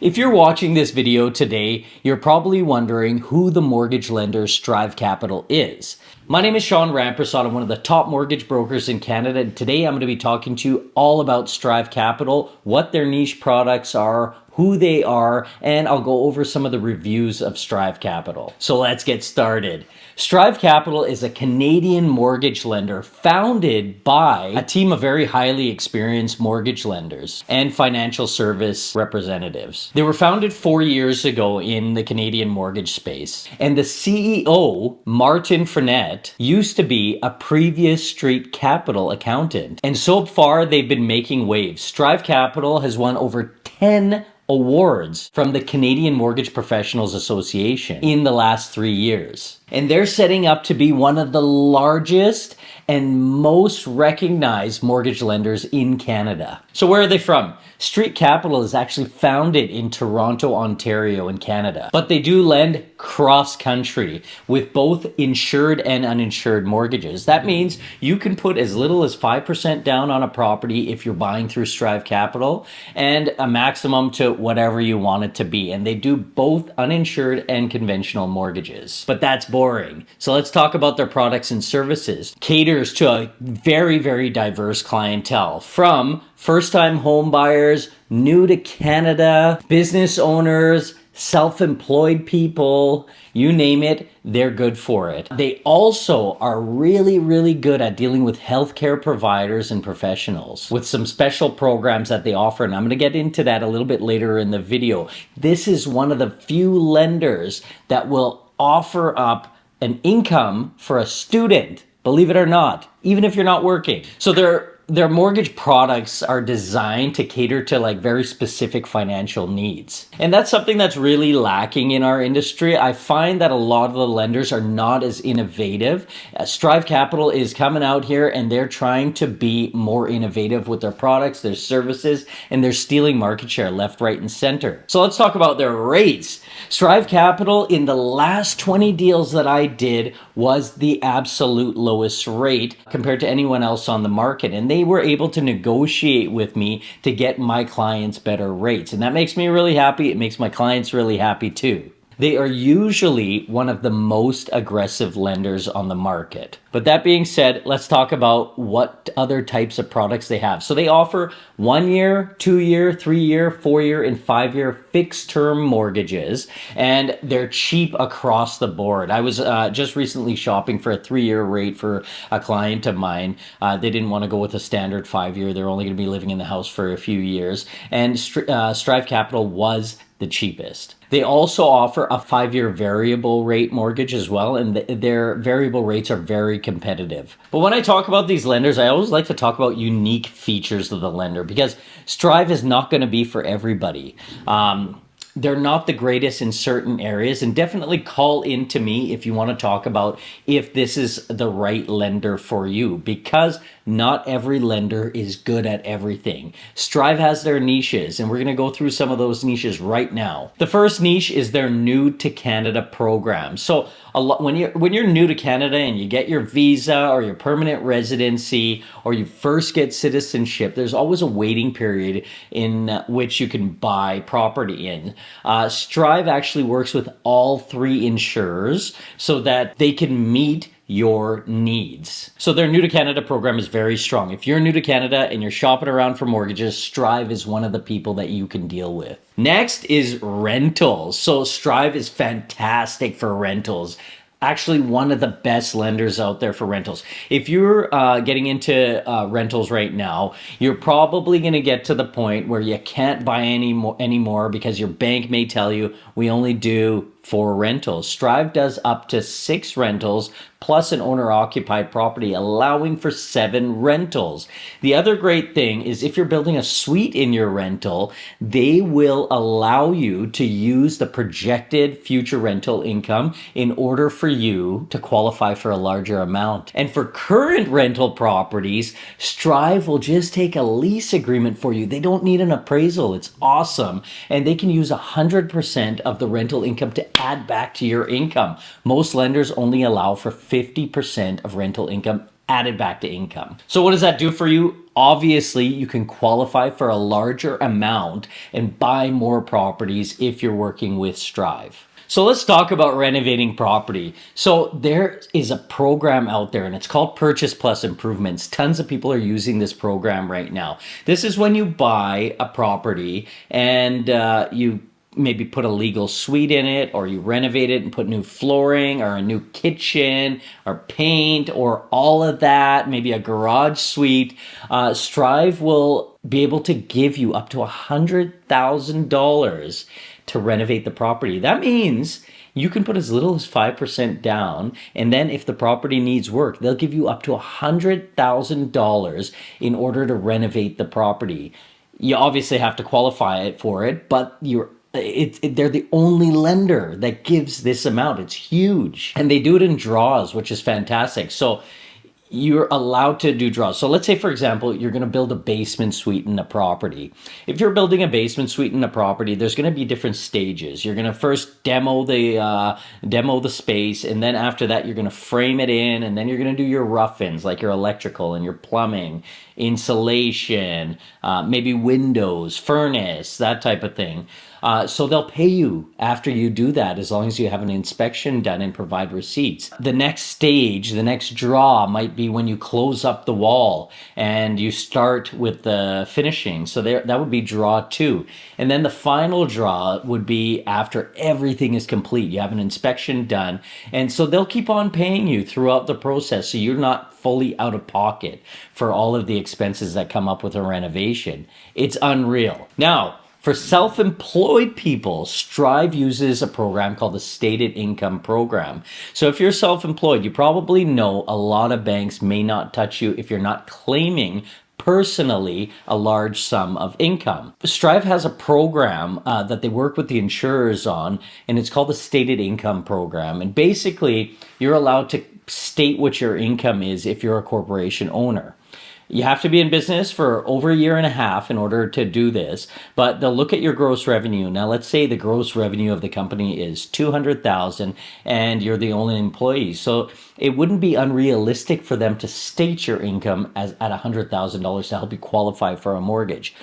If you're watching this video today, you're probably wondering who the mortgage lender Strive Capital is. My name is Sean Rampersaud. I'm one of the top mortgage brokers in Canada, and today I'm going to be talking to you all about Strive Capital, what their niche products are, who they are, and I'll go over some of the reviews of Strive Capital. So let's get started. Strive Capital is a Canadian mortgage lender founded by a team of very highly experienced mortgage lenders and financial service representatives. They were founded 4 years ago in the Canadian mortgage space, and the CEO, Martin Frenette, used to be a previous Street Capital accountant. And so far, they've been making waves. Strive Capital has won over 10 awards from the Canadian Mortgage Professionals Association in the last 3 years. And they're setting up to be one of the largest and most recognized mortgage lenders in Canada. So where are they from? Street Capital is actually founded in Toronto, Ontario in Canada, but they do lend cross-country with both insured and uninsured mortgages. That means you can put as little as 5% down on a property if you're buying through Strive Capital, and a maximum to whatever you want it to be. And they do both uninsured and conventional mortgages. But that's boring. So let's talk about their products and services. Caters to a very, very diverse clientele, from first-time home buyers, new to Canada, business owners, self-employed people, you name it, they're good for it. They also are really, really good at dealing with healthcare providers and professionals with some special programs that they offer. And I'm going to get into that a little bit later in the video. This is one of the few lenders that will offer up an income for a student, believe it or not, even if you're not working. So their mortgage products are designed to cater to like very specific financial needs. And that's something that's really lacking in our industry. I find that a lot of the lenders are not as innovative. Strive Capital is coming out here and they're trying to be more innovative with their products, their services, and they're stealing market share left, right, and center. So let's talk about their rates. Strive Capital, in the last 20 deals that I did, was the absolute lowest rate compared to anyone else on the market. And they were able to negotiate with me to get my clients better rates. And that makes me really happy. It makes my clients really happy too. They are usually one of the most aggressive lenders on the market. But that being said, let's talk about what other types of products they have. So they offer 1 year, 2 year, 3 year, 4 year, and 5 year fixed term mortgages, and they're cheap across the board. I was just recently shopping for a 3-year rate for a client of mine. They didn't want to go with a standard 5 year. They're only going to be living in the house for a few years, and Strive Capital was the cheapest. They also offer a 5-year variable rate mortgage as well, and their variable rates are very competitive. But when I talk about these lenders, I always like to talk about unique features of the lender, because Strive is not going to be for everybody. They're not the greatest in certain areas, and definitely call in to me if you want to talk about if this is the right lender for you, because not every lender is good at everything. Strive has their niches, and we're going to go through some of those niches right now. The first niche is their new to Canada program. So when you're new to Canada and you get your visa or your permanent residency, or you first get citizenship, there's always a waiting period in which you can buy property in. Strive actually works with all 3 insurers so that they can meet your needs. So their new to Canada program is very strong. If you're new to Canada and you're shopping around for mortgages, Strive is one of the people that you can deal with. Next is rentals. So Strive is fantastic for rentals. Actually, one of the best lenders out there for rentals. If you're getting into rentals right now, you're probably going to get to the point where you can't buy anymore because your bank may tell you we only do 4 rentals. Strive does up to 6 rentals plus an owner-occupied property, allowing for 7 rentals. The other great thing is if you're building a suite in your rental, they will allow you to use the projected future rental income in order for you to qualify for a larger amount. And for current rental properties, Strive will just take a lease agreement for you. They don't need an appraisal. It's awesome. And they can use 100% of the rental income to add back to your income. Most lenders only allow for 50% of rental income added back to income. So what does that do for you? Obviously, you can qualify for a larger amount and buy more properties if you're working with Strive. So let's talk about renovating property. So there is a program out there and it's called Purchase Plus Improvements. Tons of people are using this program right now. This is when you buy a property and you maybe put a legal suite in it, or you renovate it and put new flooring or a new kitchen or paint or all of that, maybe a garage suite. Strive will be able to give you up to $100,000 to renovate the property. That means you can put as little as 5% down, and then if the property needs work, they'll give you up to $100,000 in order to renovate the property. You obviously have to qualify for it, but they're the only lender that gives this amount. It's huge. And they do it in draws, which is fantastic. So you're allowed to do draws. So let's say, for example, you're going to build a basement suite in a property. If you're building a basement suite in a property, there's going to be different stages. You're going to first demo the space, and then after that, you're going to frame it in, and then you're going to do your rough-ins, like your electrical and your plumbing, insulation, maybe windows, furnace, that type of thing. So they'll pay you after you do that, as long as you have an inspection done and provide receipts. The next stage, the next draw might be when you close up the wall and you start with the finishing. So that would be draw 2. And then the final draw would be after everything is complete. You have an inspection done. And so they'll keep on paying you throughout the process, so you're not fully out of pocket for all of the expenses that come up with a renovation. It's unreal. Now, for self-employed people, Strive uses a program called the Stated Income Program. So if you're self-employed, you probably know a lot of banks may not touch you if you're not claiming personally a large sum of income. Strive has a program that they work with the insurers on, and it's called the Stated Income Program. And basically, you're allowed to state what your income is if you're a corporation owner. You have to be in business for over a year and a half in order to do this, but they'll look at your gross revenue. Now, let's say the gross revenue of the company is $200,000 and you're the only employee. So it wouldn't be unrealistic for them to state your income as at $100,000 to help you qualify for a mortgage.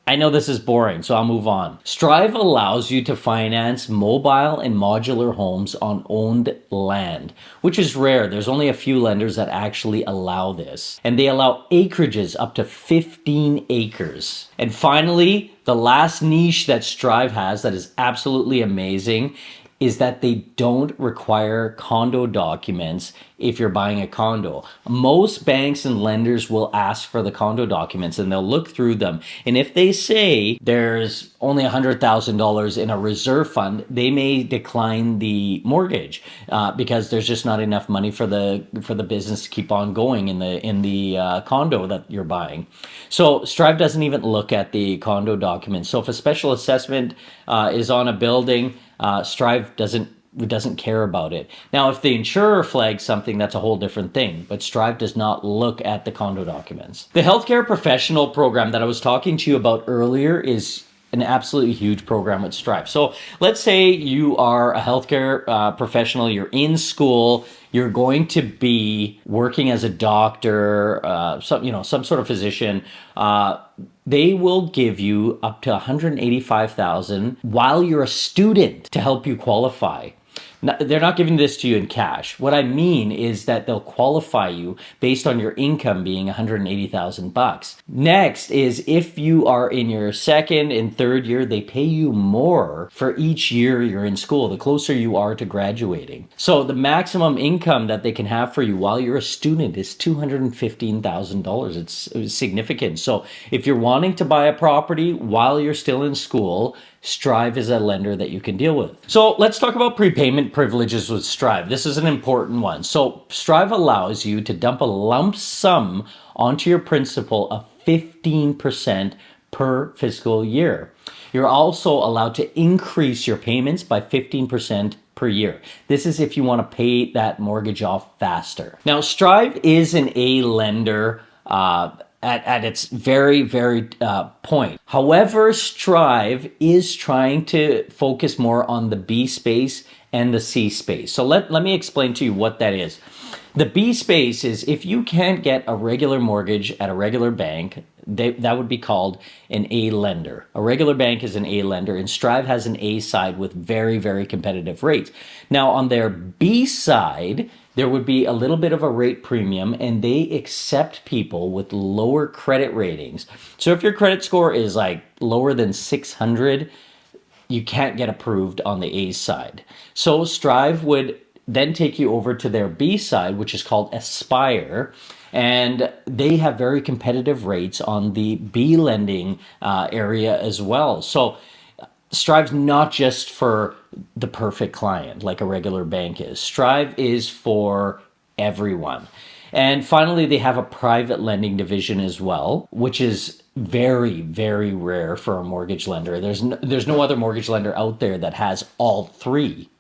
I know this is boring, so I'll move on. Strive allows you to finance mobile and modular homes on owned land, which is rare. There's only a few lenders that actually allow this. And they allow acreages up to 15 acres. And finally, the last niche that Strive has that is absolutely amazing is that they don't require condo documents if you're buying a condo. Most banks and lenders will ask for the condo documents and they'll look through them. And if they say there's only $100,000 in a reserve fund, they may decline the mortgage because there's just not enough money for the business to keep on going in the condo that you're buying. So Strive doesn't even look at the condo documents. So if a special assessment is on a building, Strive doesn't care about it. Now, if the insurer flags something, that's a whole different thing, but Strive does not look at the condo documents. The healthcare professional program that I was talking to you about earlier is an absolutely huge program with Strive. So let's say you are a healthcare professional, you're in school, you're going to be working as a doctor, some sort of physician. They will give you up to $185,000 while you're a student to help you qualify. Now, they're not giving this to you in cash. What I mean is that they'll qualify you based on your income being $180,000. Next is if you are in your second and third year, they pay you more for each year you're in school, the closer you are to graduating. So the maximum income that they can have for you while you're a student is $215,000. It's significant. So if you're wanting to buy a property while you're still in school, Strive is a lender that you can deal with. So let's talk about prepayment privileges with Strive. This is an important one. So Strive allows you to dump a lump sum onto your principal of 15% per fiscal year. You're also allowed to increase your payments by 15% per year. This is if you want to pay that mortgage off faster. Now, Strive is an A lender at its very, very point. However, Strive is trying to focus more on the B space and the C space. So let me explain to you what that is. The B space is if you can't get a regular mortgage at a regular bank, that would be called an A lender. A regular bank is an A lender, and Strive has an A side with very, very competitive rates. Now, on their B side, there would be a little bit of a rate premium, and they accept people with lower credit ratings. So if your credit score is like lower than 600, you can't get approved on the A side. So Strive would then take you over to their B side, which is called Aspire, and they have very competitive rates on the B lending area as well. So Strive's not just for the perfect client like a regular bank is. Strive is for everyone. And finally, they have a private lending division as well, which is very, very rare for a mortgage lender. There's no other mortgage lender out there that has all three.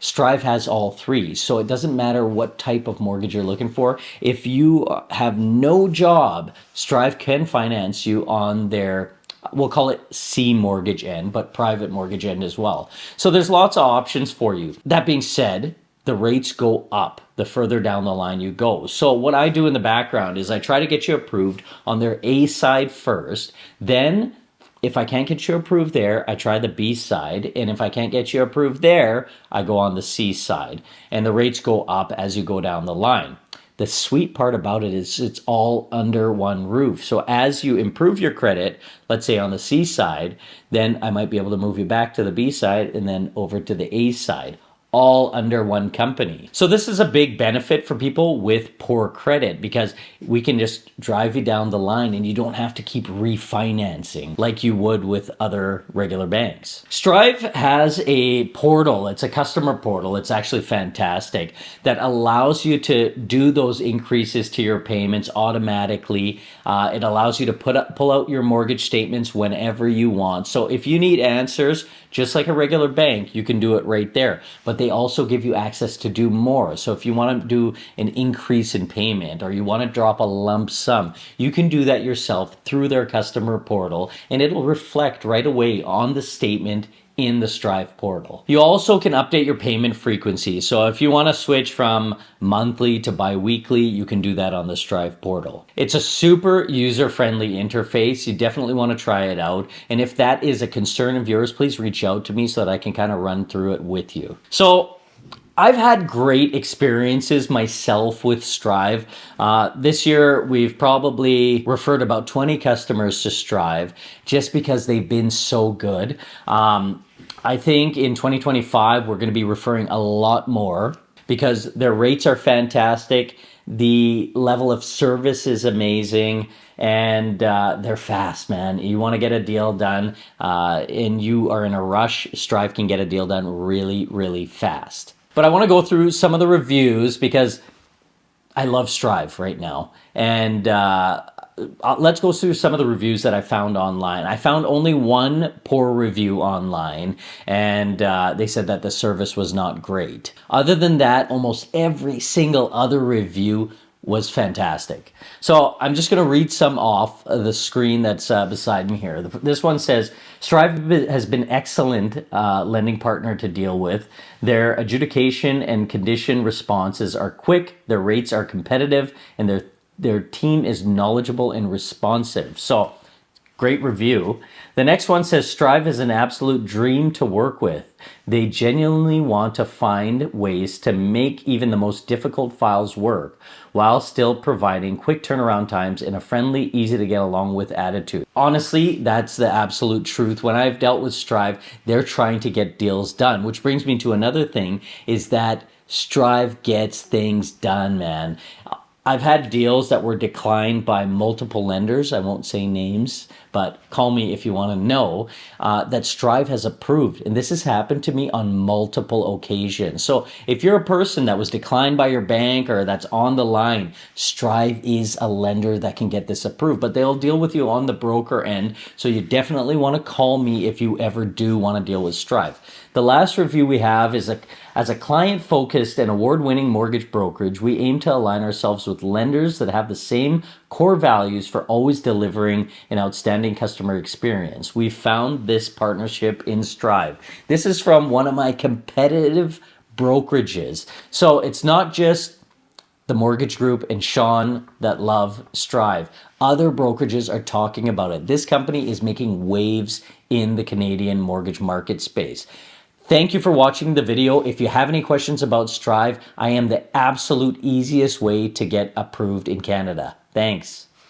Strive has all three. So it doesn't matter what type of mortgage you're looking for. If you have no job, Strive can finance you on their, we'll call it C mortgage end, but private mortgage end as well. So there's lots of options for you. That being said, the rates go up the further down the line you go. So what I do in the background is I try to get you approved on their A side first. Then if I can't get you approved there, I try the B side. And if I can't get you approved there, I go on the C side. And the rates go up as you go down the line. The sweet part about it is it's all under one roof. So as you improve your credit, let's say on the C side, then I might be able to move you back to the B side and then over to the A side, all under one company. So this is a big benefit for people with poor credit because we can just drive you down the line and you don't have to keep refinancing like you would with other regular banks. Strive has a portal. It's a customer portal. It's actually fantastic that allows you to do those increases to your payments automatically. It allows you to pull out your mortgage statements whenever you want. So if you need answers, just like a regular bank, you can do it right there. But they also give you access to do more. So if you want to do an increase in payment or you want to drop a lump sum, you can do that yourself through their customer portal, and it'll reflect right away on the statement in the Strive portal. You also can update your payment frequency. So if you want to switch from monthly to bi-weekly, you can do that on the Strive portal. It's a super user-friendly interface. You definitely want to try it out. And if that is a concern of yours, please reach out to me so that I can kind of run through it with you. So I've had great experiences myself with Strive. This year, we've probably referred about 20 customers to Strive just because they've been so good. I think in 2025, we're going to be referring a lot more because their rates are fantastic. The level of service is amazing, and they're fast, man. You want to get a deal done and you are in a rush, Strive can get a deal done really, really fast. But I want to go through some of the reviews because I love Strive right now. And let's go through some of the reviews that I found online. I found only one poor review online, and they said that the service was not great. Other than that, almost every single other review was fantastic. So I'm just going to read some off the screen that's beside me here. This one says, Strive has been excellent lending partner to deal with. Their adjudication and condition responses are quick, their rates are competitive, and their team is knowledgeable and responsive. So great review. The next one says, Strive is an absolute dream to work with. They genuinely want to find ways to make even the most difficult files work while still providing quick turnaround times and a friendly, easy to get along with attitude. Honestly, that's the absolute truth. When I've dealt with Strive, they're trying to get deals done, which brings me to another thing is that Strive gets things done, man. I've had deals that were declined by multiple lenders. I won't say names, but call me if you want to know, that Strive has approved. And this has happened to me on multiple occasions. So if you're a person that was declined by your bank or that's on the line, Strive is a lender that can get this approved. But they'll deal with you on the broker end. So you definitely want to call me if you ever do want to deal with Strive. The last review we have is as a client-focused and award-winning mortgage brokerage, we aim to align ourselves with lenders that have the same core values for always delivering an outstanding customer experience. We found this partnership in Strive. This is from one of my competitive brokerages. So it's not just the mortgage group, and Sean that love Strive. Other brokerages are talking about it. This company is making waves in the Canadian mortgage market space. Thank you for watching the video. If you have any questions about Strive, I am the absolute easiest way to get approved in Canada. Thanks.